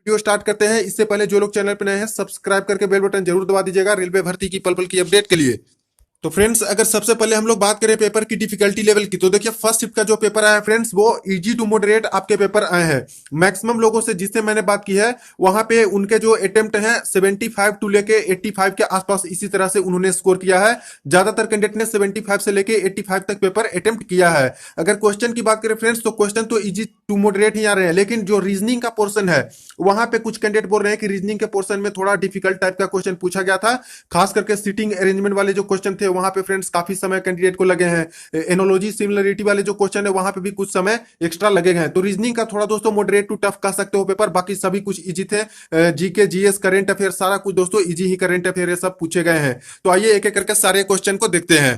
Video start करते हैं। इससे पहले जो लोग चैनल पर नए हैं सब्सक्राइब करके बेल बटन जरूर दबा दीजिएगा रेलवे भर्ती की पल पल की अपडेट के लिए। तो फ्रेंड्स, अगर सबसे पहले हम लोग बात करें पेपर की डिफिकल्टी लेवल की, तो देखिए फर्स्ट शिफ्ट का जो पेपर आया है फ्रेंड्स, वो इजी टू मॉडरेट आपके पेपर आए हैं। मैक्सिमम लोगों से जिससे मैंने बात की है वहां पे उनके जो अटेम्प्ट हैं 75 टू लेके 85 के आसपास इसी तरह से उन्होंने स्कोर किया है। ज्यादातर कैंडिडेट ने 75 से लेके 85 तक पेपर अटेम्प्ट किया है। अगर क्वेश्चन की बात करें फ्रेंड्स, तो क्वेश्चन तो इजी टू मॉडरेट ही आ रहे हैं, लेकिन जो रीजनिंग का पोर्शन है वहां पे कुछ कैंडिडेट बोल रहे हैं कि रीजनिंग के पोर्शन में थोड़ा डिफिकल्ट टाइप का क्वेश्चन पूछा गया था। खास करके सीटिंग अरेंजमेंट वाले जो क्वेश्चन थे वहां पे फ्रेंड्स काफी समय कैंडिडेट को लगे हैं। एनोलॉजी सिमिलरिटी वाले जो क्वेश्चन है वहां पे भी कुछ समय एक्स्ट्रा लगे हैं। तो रीजनिंग का थोड़ा दोस्तों मॉडरेट टू टफ कह सकते हो पेपर, बाकी सभी कुछ इजी थे। जीके जीएस करंट अफेयर सारा कुछ दोस्तों इजी ही करंट अफेयर सब पूछे गए हैं। तो आइए एक एक करके सारे क्वेश्चन को देखते हैं।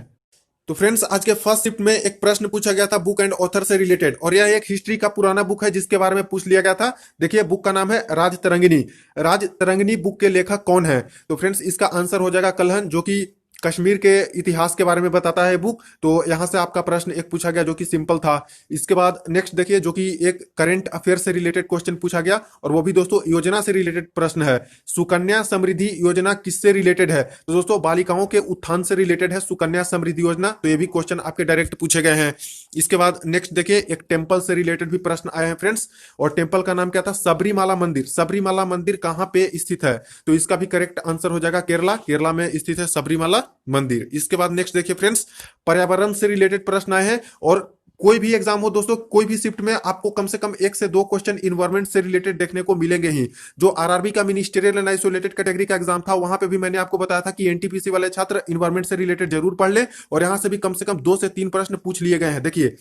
तो फ्रेंड्स, आज के फर्स्ट शिफ्ट में एक प्रश्न पूछा गया था बुक एंड ऑथर से रिलेटेड, और यह एक हिस्ट्री का पुराना बुक है जिसके बारे में पूछ लिया गया था। देखिए बुक का नाम है राज तरंगिणी। राज तरंगिणी बुक के लेखक कौन है? तो फ्रेंड्स, इसका आंसर हो जाएगा कल्हण, जो कि कश्मीर के इतिहास के बारे में बताता है बुक। तो यहां से आपका प्रश्न एक पूछा गया जो कि सिंपल था। इसके बाद नेक्स्ट देखिए, जो कि एक करंट अफेयर से रिलेटेड क्वेश्चन पूछा गया, और वो भी दोस्तों योजना से रिलेटेड प्रश्न है। सुकन्या समृद्धि योजना किससे रिलेटेड है? तो दोस्तों बालिकाओं के उत्थान से रिलेटेड है सुकन्या समृद्धि योजना। तो ये भी क्वेश्चन आपके डायरेक्ट पूछे गए हैं। इसके बाद नेक्स्ट देखिए, एक टेम्पल से रिलेटेड भी प्रश्न आए हैं फ्रेंड्स, और टेम्पल का नाम क्या था? सबरीमाला मंदिर। सबरीमाला मंदिर कहां पे स्थित है? तो इसका भी करेक्ट आंसर हो जाएगा केरला। केरला में स्थित है सबरीमाला मंदिर। इसके बाद नेक्स्ट देखिए फ्रेंड्स, पर्यावरण से रिलेटेड प्रश्न आए हैं, और कोई भी एग्जाम हो दोस्तों, कोई भी शिफ्ट में आपको कम से कम 1 से 2 क्वेश्चन इन्वायरमेंट से रिलेटेड देखने को मिलेंगे ही। जो आरआरबी का मिनिस्ट्रियल एंड आइसोलेटेड कैटेगरी का एग्जाम था वहां पे भी मैंने आपको बताया था कि एनटीपीसी वाले छात्र इन्वायरमेंट से रिलेटेड जरूर पढ़ ले, और यहां से भी कम से कम 2 से 3 प्रश्न पूछ लिए गए हैं। देखिए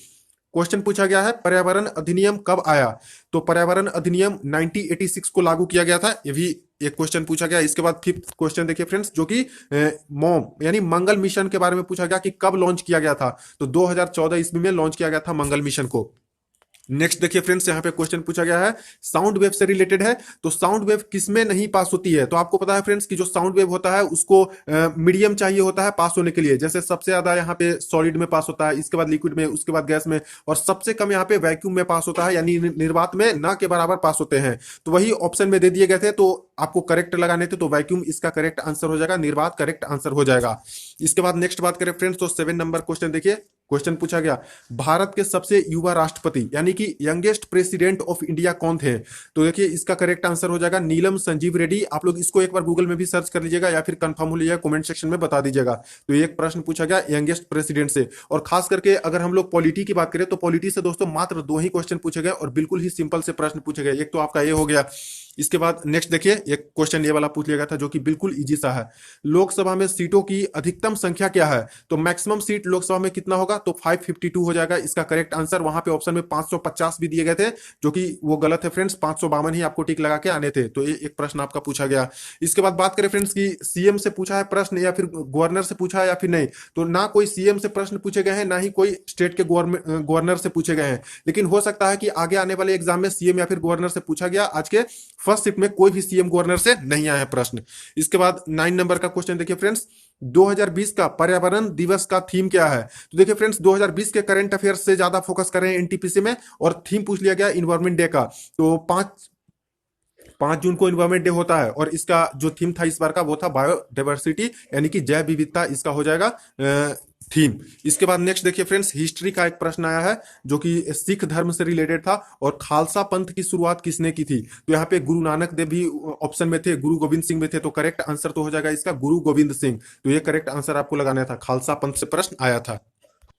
क्वेश्चन पूछा गया है पर्यावरण अधिनियम कब आया? तो पर्यावरण अधिनियम 1986 को लागू किया गया था, ये भी एक क्वेश्चन पूछा गया। इसके बाद फिफ्थ क्वेश्चन देखिए फ्रेंड्स, जो कि मॉम यानी मंगल मिशन के बारे में पूछा गया कि कब लॉन्च किया गया था? तो 2014 ईस्वी में लॉन्च किया गया था मंगल मिशन को। नेक्स्ट देखिए फ्रेंड्स, यहाँ पे क्वेश्चन पूछा गया है साउंड वेव से रिलेटेड है। तो साउंड वेव किसमें नहीं पास होती है? तो आपको पता है फ्रेंड्स कि जो साउंड वेव होता है उसको मीडियम चाहिए होता है पास होने के लिए। जैसे सबसे ज्यादा यहाँ पे सॉलिड में पास होता है, इसके बाद लिक्विड में, उसके बाद गैस में, और सबसे कम यहाँ पे वैक्यूम में पास होता है, यानी निर्वात में ना के बराबर पास होते हैं। तो वही ऑप्शन में दे दिए गए थे, तो आपको करेक्ट लगाने थे। तो वैक्यूम इसका करेक्ट आंसर हो जाएगा, निर्वात करेक्ट आंसर हो जाएगा। इसके बाद नेक्स्ट बात करें फ्रेंड्स, तो 7 नंबर क्वेश्चन देखिए। क्वेश्चन पूछा गया भारत के सबसे युवा राष्ट्रपति यानी कि यंगेस्ट प्रेसिडेंट ऑफ इंडिया कौन थे? तो देखिए इसका करेक्ट आंसर हो जाएगा नीलम संजीव रेड्डी। आप लोग इसको एक बार गूगल में भी सर्च कर लीजिएगा या फिर कंफर्म हो लीजिएगा, कमेंट सेक्शन में बता दीजिएगा। तो एक प्रश्न पूछा गया यंगेस्ट प्रेसिडेंट से। और खास करके अगर हम लोग पॉलिटी की बात करें तो पॉलिटी से दोस्तों मात्र 2 ही क्वेश्चन पूछे गए, और बिल्कुल ही सिंपल से प्रश्न पूछे गए। एक तो आपका ये हो गया। इसके बाद नेक्स्ट देखिए, एक क्वेश्चन ये वाला पूछ लिया गया था जो कि बिल्कुल इजी सा है। लोकसभा में सीटों की अधिकतम संख्या क्या है? तो मैक्सिमम सीट लोकसभा में कितना होगा? तो 552 हो जाएगा इसका करेक्ट आंसर। वहां पे ऑप्शन में 550 भी दिए गए थे, जो कि वो गलत है फ्रेंड्स, 552 ही आपको टिक लगा के आने थे। तो ये एक प्रश्न आपका पूछा गया। इसके बाद बात करें फ्रेंड्स की सीएम से पूछा है प्रश्न या फिर गवर्नर से पूछा है या फिर नहीं, तो ना कोई सीएम से प्रश्न पूछे गए हैं, ना ही कोई स्टेट के गवर्नर से पूछे गए हैं। लेकिन हो सकता है कि आगे आने वाले एग्जाम में सीएम या फिर गवर्नर से पूछा गया। आज के फर्स्ट शिफ्ट में कोई भी सीएम गवर्नर से नहीं आया है प्रश्न। इसके बाद 9 नंबर का क्वेश्चन देखिए फ्रेंड्स, 2020 का पर्यावरण दिवस का थीम क्या है? तो देखिए फ्रेंड्स, 2020 के करंट अफेयर्स से ज्यादा फोकस कर रहे हैं एनटीपीसी में, और थीम पूछ लिया गया इन्वायरमेंट डे का। तो 5 जून को इन्वायरमेंट डे होता है, और इसका जो थीम था इस बार का वो था बायोडाइवर्सिटी यानी कि जैव विविधता, इसका हो जाएगा थीम। इसके बाद नेक्स्ट देखिए फ्रेंड्स, हिस्ट्री का एक प्रश्न आया है जो कि सिख धर्म से रिलेटेड था, और खालसा पंथ की शुरुआत किसने की थी? तो यहाँ पे गुरु नानक देव भी ऑप्शन में थे, गुरु गोविंद सिंह में थे। तो करेक्ट आंसर तो हो जाएगा इसका गुरु गोविंद सिंह। तो ये करेक्ट आंसर आपको लगाना था, खालसा पंथ से प्रश्न आया था।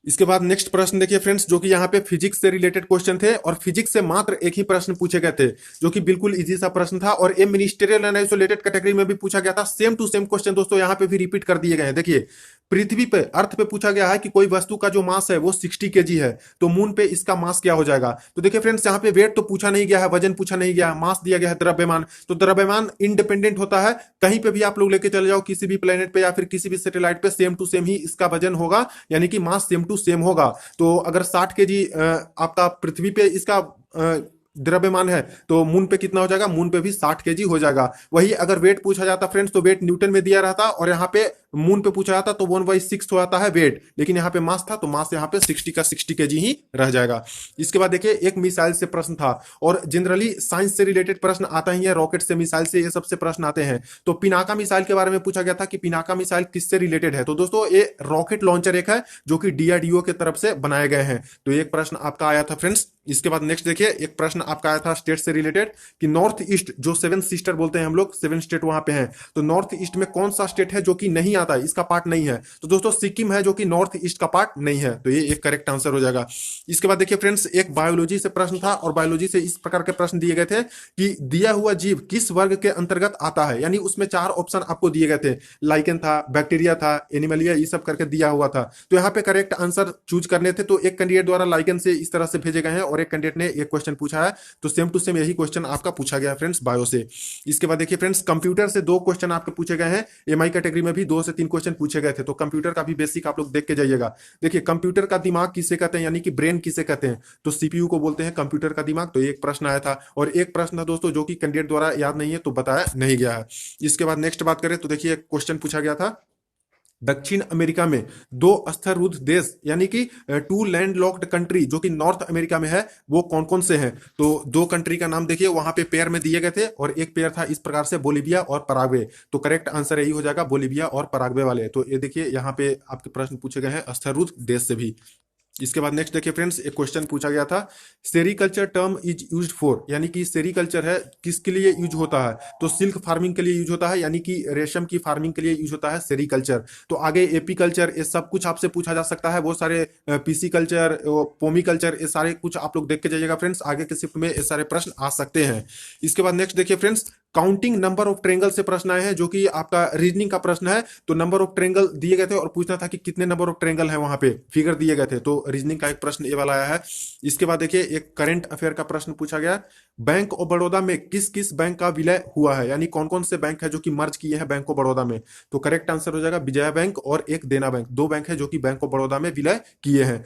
इसके बाद नेक्स्ट प्रश्न देखिए फ्रेंड्स, जो कि यहाँ पे फिजिक्स से रिलेटेड क्वेश्चन थे, और फिजिक्स से मात्र एक ही प्रश्न पूछे गए थे, जो कि बिल्कुल इजी सा प्रश्न था, और ये मिनिस्ट्रियल एंड आइसोलेटेड कैटेगरी में भी पूछा गया था। सेम टू सेम क्वेश्चन दोस्तों यहाँ पे भी रिपीट कर दिए गए हैं। देखिए पृथ्वी पे अर्थ पे पूछा गया है कि कोई वस्तु का जो मास है वो 60 केजी है, तो मून पे इसका मास क्या हो जाएगा? तो देखिए फ्रेंड्स, यहाँ पे वेट तो पूछा नहीं गया है, वजन पूछा नहीं गया, मास दिया गया है द्रव्यमान। तो द्रव्यमान इंडिपेंडेंट होता है, कहीं पे भी आप लोग लेके चले जाओ, किसी भी प्लेनेट पे या फिर किसी भी सैटेलाइट पे, सेम टू सेम ही इसका वजन होगा, यानी कि मास सेम टू सेम होगा। तो अगर 60 केजी आपका पृथ्वी पे इसका द्रव्यमान है तो मून पे कितना हो जाएगा, मून पे भी 60 केजी हो जाएगा। वही अगर वेट पूछा जाता फ्रेंड्स तो वेट न्यूटन में दिया रहता, और यहाँ पे मून पे पूछा जाता तो 1/6 हो जाता है वेट, लेकिन यहाँ पे मास था तो मास यहाँ पे 60 का 60 केजी ही रह जाएगा। इसके बाद देखिए एक मिसाइल से प्रश्न था, और जनरली साइंस से रिलेटेड प्रश्न आता ही है, रॉकेट से, मिसाइल से, ये सबसे प्रश्न आते हैं। तो पिनाका मिसाइल के बारे में पूछा गया था कि पिनाका मिसाइल किससे रिलेटेड है। तो दोस्तों ये रॉकेट लॉन्चर एक है जो कि डीआरडीओ की तरफ से बनाए गए हैं। तो एक प्रश्न आपका आया था फ्रेंड्स। इसके बाद नेक्स्ट देखिए एक प्रश्न आपका आया था स्टेट से रिलेटेड कि नॉर्थ ईस्ट जो 7 सिस्टर बोलते हैं हम लोग, 7 स्टेट वहां पे हैं, तो नॉर्थ ईस्ट में कौन सा स्टेट है जो कि नहीं आता है, इसका पार्ट नहीं है। तो दोस्तों सिक्किम है जो कि नॉर्थ ईस्ट का पार्ट नहीं है, तो ये एक करेक्ट आंसर हो जाएगा। इसके बाद देखिए फ्रेंड्स एक बायोलॉजी से प्रश्न था, और बायोलॉजी से इस प्रकार के प्रश्न दिए गए थे कि दिया हुआ जीव किस वर्ग के अंतर्गत आता है, यानी उसमें 4 ऑप्शन आपको दिए गए थे, लाइकेन था, बैक्टीरिया था, एनिमलिया, ये सब करके दिया हुआ था। तो यहाँ पे करेक्ट आंसर चूज करने थे, तो एक कैंडिडेट द्वारा लाइकेन से इस तरह से भेजे गए हैं, और एक कैंडिडेट ने एक क्वेश्चन पूछा है, तो सेम टू सेम यही क्वेश्चन आपका पूछा गया फ्रेंड्स बायो से। इसके बाद देखिए फ्रेंड्स कंप्यूटर से 2 क्वेश्चन आपके पूछे गए हैं, एमआई कैटेगरी में भी 2 से 3 क्वेश्चन पूछे गए थे, तो कंप्यूटर का भी बेसिक आप लोग देख के जाइएगा। देखिए कंप्यूटर का दिमाग किसे कहते हैं, यानी कि ब्रेन किसे कहते हैं, तो सीपीयू को बोलते हैं कंप्यूटर का दिमाग। तो एक प्रश्न आया था, और एक प्रश्न था दोस्तों जो कि कैंडिडेट द्वारा याद नहीं है तो बताया नहीं गया है। इसके बाद नेक्स्ट बात करें तो देखिए क्वेश्चन पूछा गया था दक्षिण अमेरिका में 2 स्थलरुद्ध देश, यानी कि 2 लैंडलॉक्ड कंट्री जो कि नॉर्थ अमेरिका में है, वो कौन कौन से हैं। तो 2 कंट्री का नाम देखिए वहां पे पेयर में दिए गए थे, और एक पेयर था इस प्रकार से बोलीविया और पराग्वे। तो करेक्ट आंसर यही हो जाएगा बोलीविया और पराग्वे वाले। तो ये देखिए यहाँ पे आपके प्रश्न पूछे गए हैं स्थलरुद्ध देश से भी। इसके बाद नेक्स्ट देखिए फ्रेंड्स एक क्वेश्चन पूछा गया था sericulture term is used for, यानी कि सेरीकल्चर है किसके लिए यूज होता है, तो सिल्क फार्मिंग के लिए यूज होता है, यानी कि रेशम की फार्मिंग के लिए यूज होता है सेरीकल्चर। तो आगे एपी कल्चर, ये सब कुछ आपसे पूछा जा सकता है, वो सारे पीसी कल्चर, पोमी कल्चर, ये सारे कुछ आप लोग देख के जाइएगा फ्रेंड्स, आगे के शिफ्ट में ये सारे प्रश्न आ सकते हैं। इसके बाद नेक्स्ट देखिए friends counting number of triangle से प्रश्न आए हैं, जो कि आपका रीजनिंग का प्रश्न है। तो नंबर ऑफ ट्रेंगल दिए गए थे, और पूछना था कि कितने नंबर ऑफ ट्रेंगल है, वहां पे फिगर दिए गए थे। तो रीजनिंग का एक प्रश्न ये वाला आया है। इसके बाद देखिए एक करंट अफेयर का प्रश्न पूछा गया बैंक ऑफ बड़ौदा में किस किस बैंक का विलय हुआ है, यानी कौन कौन से बैंक है जो कि मर्ज किए हैं बैंक ऑफ बड़ौदा में। तो करेक्ट आंसर हो जाएगा विजया बैंक और एक देना बैंक, 2 बैंक है जो कि बैंक ऑफ बड़ौदा में विलय किए हैं।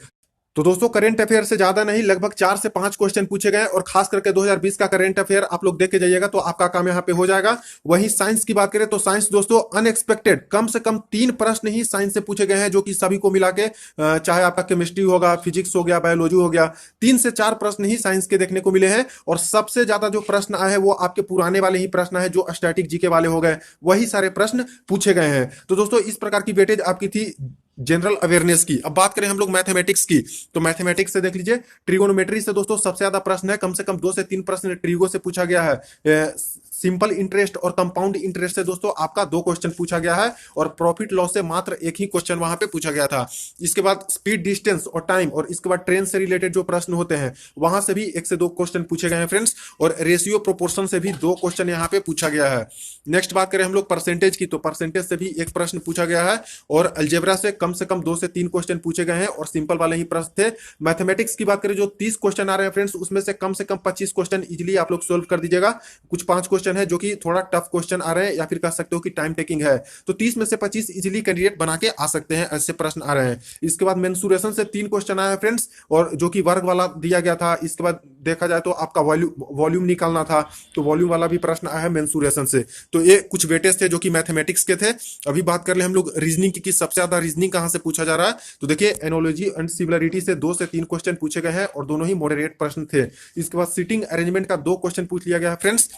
तो दोस्तों करंट अफेयर से ज्यादा नहीं, लगभग 4 से 5 क्वेश्चन पूछे गए, और खास करके 2020 का करंट अफेयर आप लोग देख के जाइएगा तो आपका काम यहाँ पे हो जाएगा। वहीं साइंस की बात करें तो साइंस दोस्तों अनएक्सपेक्टेड कम से कम 3 प्रश्न ही साइंस से पूछे गए हैं, जो कि सभी को मिला के चाहे आपका केमिस्ट्री होगा, फिजिक्स हो गया, बायोलॉजी हो गया, 3 से 4 प्रश्न ही साइंस के देखने को मिले हैं। और सबसे ज्यादा जो प्रश्न आए हैं वो आपके पुराने वाले ही प्रश्न है, जो स्टैटिक जीके वाले हो गए, वही सारे प्रश्न पूछे गए हैं। तो दोस्तों इस प्रकार की वेटेज आपकी थी जनरल अवेयरनेस की। अब बात करें हम लोग मैथमेटिक्स की, तो मैथमेटिक्स से देख लीजिए ट्रिगोनोमेट्री से दोस्तों सबसे ज्यादा प्रश्न है, कम से कम 2 से 3 प्रश्न ट्रिगो से पूछा गया है। सिंपल इंटरेस्ट और कंपाउंड इंटरेस्ट से दोस्तों आपका 2 क्वेश्चन पूछा गया है, और प्रॉफिट लॉस से मात्र एक ही क्वेश्चन वहां पे पूछा गया था। इसके बाद स्पीड, डिस्टेंस और टाइम, और इसके बाद ट्रेन से रिलेटेड जो प्रश्न होते हैं वहां से भी 1 से 2 क्वेश्चन पूछे गए हैं फ्रेंड्स, और रेशियो प्रोपोर्शन से भी 2 क्वेश्चन यहाँ पे पूछा गया है। नेक्स्ट बात करें हम लोग परसेंटेज की, तो परसेंटेज से भी 1 प्रश्न पूछा गया है, और अलजेब्रा से कम 2 से 3 क्वेश्चन पूछे गए हैं, और सिंपल वाले ही प्रश्न थे। मैथमेटिक्स की बात करें जो 30 क्वेश्चन आ रहे हैं फ्रेंड्स, उसमें से कम 25 क्वेश्चन इजीली आप लोग सोल्व कर दीजिएगा। कुछ 5 क्वेश्चन है जो कि थोड़ा टफ क्वेश्चन आ रहे हैं, या फिर कह सकते हो कि टाइम टेकिंग है, तो 30 में से 25 इजीली कैंडिडेट बना के आ सकते हैं, ऐसे प्रश्न आ रहे हैं। इसके बाद मेंसुरेशन से 3 क्वेश्चन आए हैं फ्रेंड्स, और जो कि वर्ग वाला दिया गया था। इसके बाद देखा जाए तो आपका वॉल्यूम निकालना था, तो वॉल्यूम वाला भी प्रश्न आया है मेंसुरेशन से। तो ये कुछ वेटेज थे जो कि मैथमेटिक्स के थे। अभी बात कर ले हम लोग रीजनिंग की, सबसे ज्यादा रीजनिंग कहां से पूछा जा रहा है, तो देखिए एनोलॉजी एंड सिमिलरिटी से 2 से 3 क्वेश्चन पूछे गए हैं, और दोनों ही मॉडरेट प्रश्न थे। इसके बाद सीटिंग अरेंजमेंट का 2 क्वेश्चन पूछ लिया गया है फ्रेंड्स।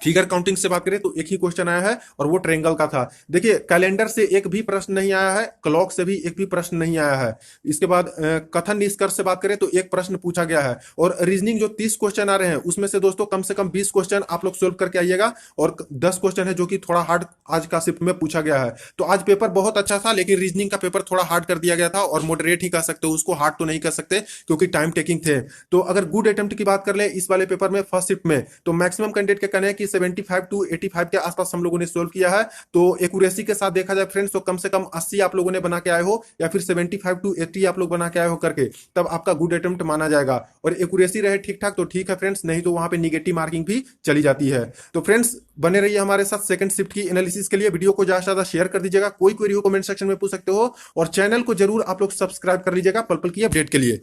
फिगर काउंटिंग से बात करें तो एक ही क्वेश्चन आया है, और वो ट्रेंगल का था। देखिए कैलेंडर से एक भी प्रश्न नहीं आया है, क्लॉक से भी एक भी प्रश्न नहीं आया है। इसके बाद कथन निष्कर्ष से बात करें तो एक प्रश्न पूछा गया है, और रीजनिंग जो 30 क्वेश्चन आ रहे हैं उसमें से दोस्तों कम से कम 20 क्वेश्चन आप लोग सोल्व करके आइएगा, और 10 क्वेश्चन है जो कि थोड़ा हार्ड आज का शिफ्ट में पूछा गया है। तो आज पेपर बहुत अच्छा था, लेकिन रीजनिंग का पेपर थोड़ा हार्ड कर दिया गया था, और मॉडरेट ही कह सकते हो उसको, हार्ड तो नहीं कर सकते क्योंकि टाइम टेकिंग थे। तो अगर गुड अटेम्प्ट की बात कर ले इस वाले पेपर में फर्स्ट शिफ्ट में, तो मैक्सिमम कैंडिडेट के कहने हैं कि 75 टू 85 के आसपास हम लोगों ने सोल्व किया है। तो एक्यूरेसी के साथ देखा जाए फ्रेंड्स, तो कम से कम 80 आप लोगों ने बना के आए हो, या फिर 75 टू 80 आप लोग बना के आए हो करके, तब आपका गुड अटेम्प्ट माना जाएगा। और एक्यूरेसी रहे ठीक ठाक तो ठीक है फ्रेंड्स, नहीं तो वहां पे निगेटिव मार्किंग भी चली जाती है। तो फ्रेंड्स बने रहिए हमारे साथ सेकंड शिफ्ट की एनालिसिस के लिए। वीडियो को ज्यादा से ज्यादा शेयर कर दीजिएगा, कोई क्वेरी हो कमेंट सेक्शन में पूछ सकते हो, और चैनल को जरूर आप लोग सब्सक्राइब कर लीजिएगा पल पल की अपडेट के लिए।